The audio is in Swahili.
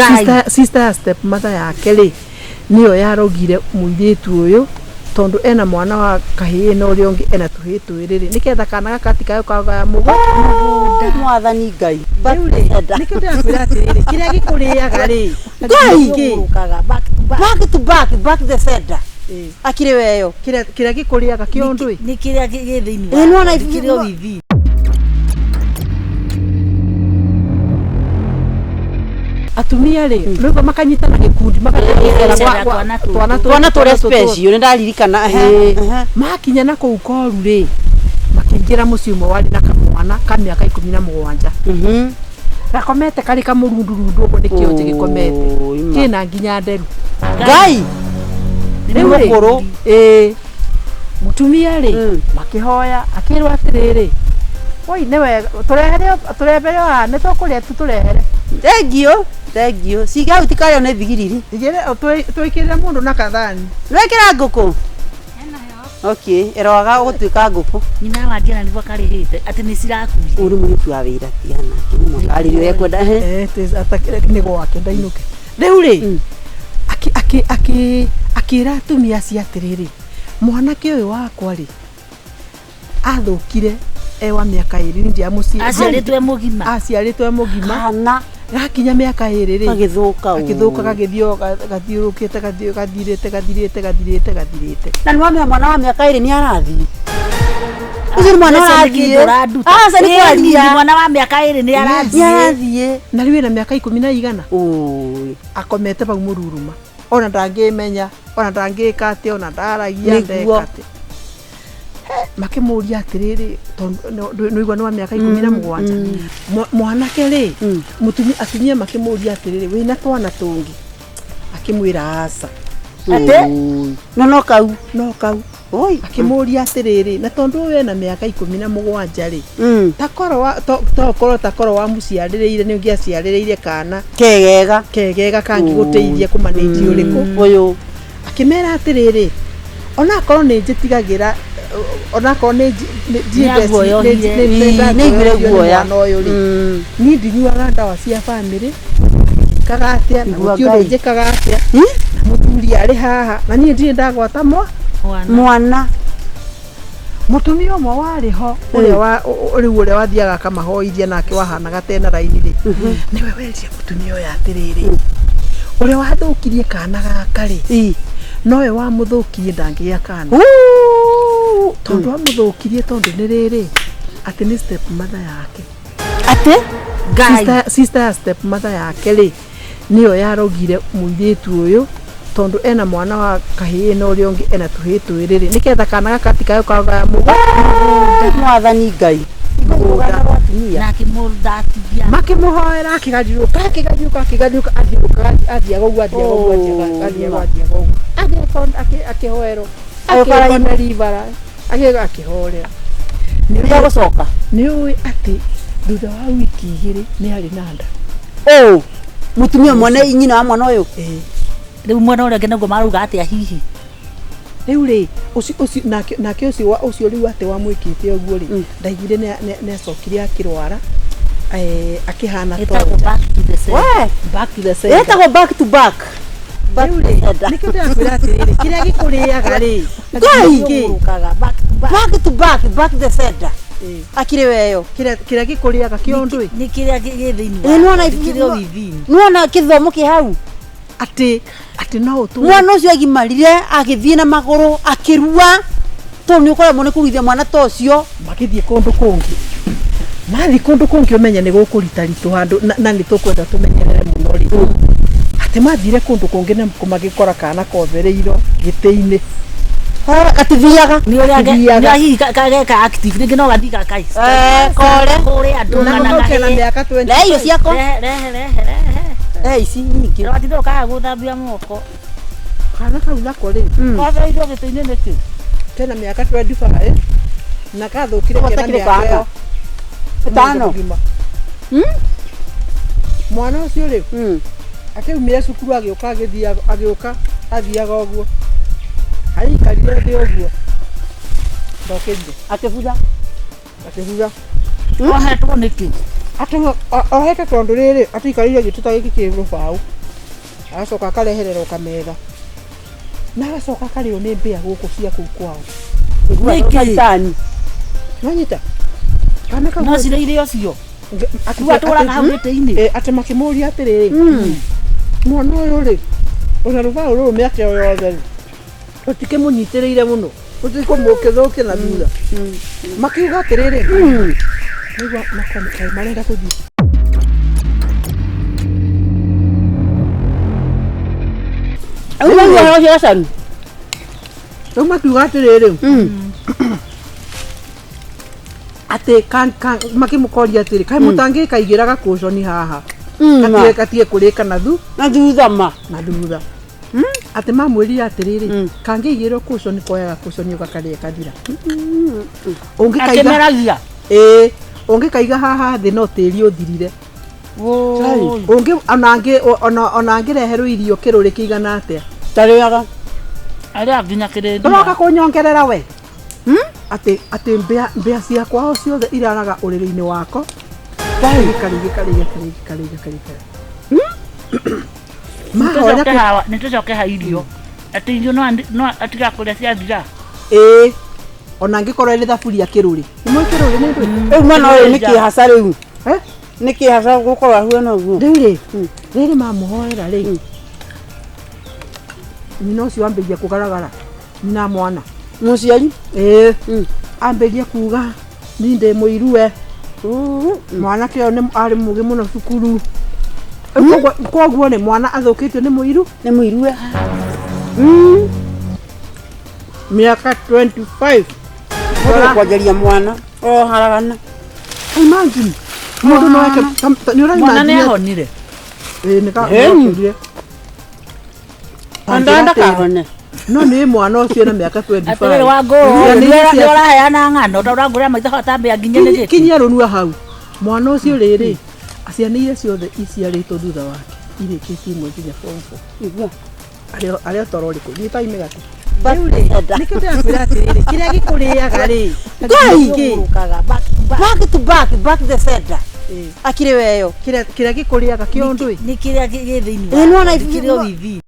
ate sister step mother yake ri niyo yarogire muiritu uyu tondu ena mwana wa kahii no riongi ena tuhii twiriri niketha kana gakati kayo kaga mugo mwathani ngai niketha akwira atiriri kiria gikuriaga ri back the center akire weyo kiria gikuriaga kiondui ni kiria githiini ni nona kiria withi atumia ri nuko makanyitana gikundi makanyitana twana tore special ni ndaririkana makinya na kou koru ri makingira muci umwe wari na kamwana ka miaka 17 gakomete kari kamurundurundu ugo nikio gikomete kina nginya nderu ngai ni mukuru mutumia ri makihoya akirwa atiriri oi newe turehere ne tokuria turehere thank you siga utikayo ne thigiriri igere twikire mundu na kathani nwekira nguku okay eroga gutwika nguku nyina wa Diana nibwo karihite ati ni cirakuire uri muntu wa wira Diana kimu ari ri kwenda atakire ni gwake ndainuke riu ri akira atumia cia atiriri mwanake uyu wakwa ri athukire ewa miaka 2 ndia muci aciaritwe mugima kana gakinya miaka 2 ri agithuka gagithio gathiurukite gathirite na nwa mwana wa miaka 2 ni arathi ucio mwana arathi asa ni kwaria mwana wa miaka 2 ni arathi na riwe na miaka 10 na igana oi akomete bau mururuma ona ndangimenya ona ndangika ati ona ndaragia ndekate makimuria atiriri no igwa no miaka 17 mwanake ri atumia makimuria atiriri wina twana tungi akimwira asa ate no kau oi akimuria atiriri na tondu we na miaka 17 ri takoro wa muciaririire ni ungiaciaririire kana kegega kangi guteithia kumanage uriku uyu akimera atiriri ona korwo ni njitigagira ona ko ni guoya ni ndinyuaga ndawa cia family kagatia na gutio njikaga na muturi ari haha na ni ndire ndagwata mwana mutumia umwe wari ho uria wathiaga kamahoithia nake wahanaga tena raini ri niwe weria mutumia uyu atiriri uria wathukirie kana gaka ri nowe wa muthukirie ndangia kana tondu amuthukirie tondu ni riri ati ni step mother yake ate sister step mother yake ri niyo yarogire muiritu uyu tondu ena mwana wa kahii no riongi ena tuhii twiriri niketha kana gakati kayo kaga mugo mwathani ngai na kimurdatithia makimuhoera akigajuka athia gogu akihoero akikona rivara akihorera ni gucoka ni uwi ati thutha wa wiki 2 ni ari nanda mutumia mwana nyina wa mwana uyu riu mwana uria ngengo maruga atia hihi riu ri nake ucio riu ate wa mwikite oguo ri ndaigire ne acokire akirwara akihana to back to the same etagwo back to back nikete akwira atiriri kiria gikuriaga ri back the center akire weyo kiria gikuriaga kiondui ni kiria githiini nona kiria withini nona kithomo ki hau ati no utu mwana ucio agimarire agithie na maguru akirua to ni ukore mone kurithia mwana tocio magithie kundu kungi mathi kundu kungi umenya ni gukurita handu na ni tukwenda tumenyerere muno ri ati mathire kundu kungi na kumagikora kana kovereiro giteini katithiaga ni uria hihi kageka active ningi no gathika kai kore andu na miaka 20 na iyo ciako ici nyingi rwatitho kaga guthambia moko kana kau nako ri kovereiro giteini niki tena miaka 25 na kathukire kena miaka 5 mwana ucio ri akiumire cukuru agioka athiaga oguo aikarire thi oguo ndokirire akibutha ohetwo niki Atanga ohete tondu riri atikarire gituta giki ki rubau. Agacoka akareherera ukamega. Na agacoka akario ni mbia guku cia kuu kwao. Niki. Nanyita. Kana ka No cire irio cio. Atũraga hau gĩtĩ-inĩ. Atĩ makĩmũria atĩrĩrĩ, mwana ũyũ rĩ, ona rũbaũ rũrũ mĩaka ĩyo yothe rĩ, tũtikĩmũnyitĩrĩire mũno, tũtikũmũkĩthũkia na thutha. Makiuga atĩrĩrĩ, nĩguo makonika marenda gũthiĩ. Rĩu makiuga atĩrĩrĩ, atĩ makĩmũkoria atĩrĩ kaĩ mũtangĩkaigĩraga cushion haha katige kũrĩka na thutha atĩ mamwĩrire atĩrĩrĩ kangĩigĩrwo cushion koyaga cushion ũgakarĩa kathira Akĩmeragia. ũngĩkaiga haha thĩ no tĩri ũthirire ona angĩreherwo irio kĩrũrĩ kĩigana atĩa tarĩaga Arĩa nginya kĩrĩndĩ. ũroka kũnyongerera we atĩ mbĩa ciakwa ciothe iraraga ũrĩrĩ-inĩ wako Nĩtũcoke ha irio. Atĩ irio no atiga kũrĩa ciathira. Ona angĩkorwo ĩrĩ thaburia kĩrũrĩ imwe kĩrũrĩ nĩ ndũ rĩu mwana ũyũ nĩ kĩhaca rĩu nĩ kĩhaca gũkorwo ahuana ũguo rĩu rĩrĩ mamũhoera rĩ nyina ũcio ambĩrĩria kũgaragara nyina mwana mũciari ambĩrĩria kuga niĩ ndĩ mũirue mwanake ũyũ arĩ mũgĩ mũno cukuru koguo nĩ mwana athũkĩtio nĩ mũirue mĩaka 25 kwanjaria mwana haragana imagine mũndũ no eke Mwana nĩahonire. nĩkaonire andanda kahone no nĩ mwana ũcio na mĩaka Atĩrĩrĩ 25 Wangũrũ nĩũraheana ng'ano ũragũrĩra maitho hatambĩa nginya nĩ gĩkĩ. kinyia rũnua hau mwana ũcio rĩrĩ ciana iria ciothe iciarĩtwo thutha wake irĩkĩtie imwe nginya form 4 arĩa toro rĩkũ nĩta imegati nĩkĩo ndĩrakwĩra atĩrĩrĩ kĩrĩa gĩkũrĩaga rĩ back the center akire weyo kĩrĩa gĩkũrĩaga kĩondũ Nĩ kĩrĩa gĩ thĩinĩ Nĩ wa nona kĩrĩa withi.